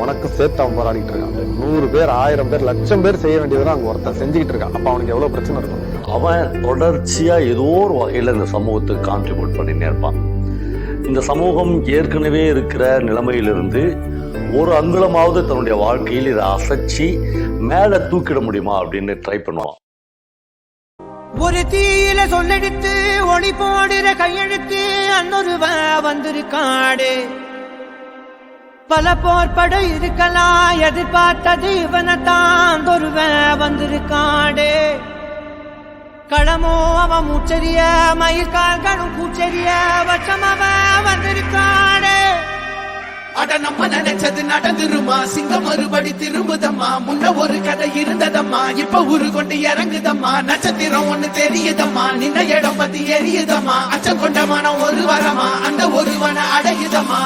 உனக்கு சேர்த்து அவன் போராடிட்டு இருக்கான். 100 பேர் 1000 பேர் 1,00,000 பேர் செய்ய வேண்டியதெல்லாம் அங்க ஒருத்தன் செஞ்சுக்கிட்டு இருக்கான். அப்ப அவனுக்கு எவ்வளவு பிரச்சனை இருக்கும். அவன் தொடர்ச்சியா ஏதோ ஒரு வகையில இந்த சமூகத்துக்கு கான்ட்ரிபியூட் பண்ணினே இருப்பான். இந்த சமூகம் ஏற்கனவே இருக்கிற நிலைமையிலிருந்து ஒரு அங்குலமாவது தன்னுடைய வாழ்க்கையில் இதை அசைச்சு மேல தூக்கிட முடியுமா அப்படின்னு ட்ரை பண்ணுவான். ஒரு தீயில சொல்லெடுத்து ஒளி போடுற கையெழுத்து அன்னொருவ வந்திருக்காடு. பல போர்பட இருக்கலாம், எதிர்பார்த்தது இவனைத்தான் ஒருவ வந்திருக்காடு. களமோ அவன் மூச்சரிய, மயிர்கால்களும் கூச்சரிய, வச்சம் அவன் வந்திருக்காடு. அட நம்ம நினைச்சது நடந்துருமா, சிங்கம் மறுபடி திரும்புதம்மா. முன்ன ஒரு கதை இருந்ததம்மா, இப்ப உரு கொண்டு இறங்குதம்மா. நட்சத்திரம் ஒண்ணு தெரியுதம்மா, நின்ன இடம் பத்தி எரியுதம்மா. அச்சம் கொண்ட மனம் ஒரு வரமா, அந்த ஒருவனை அடையுதம்மா.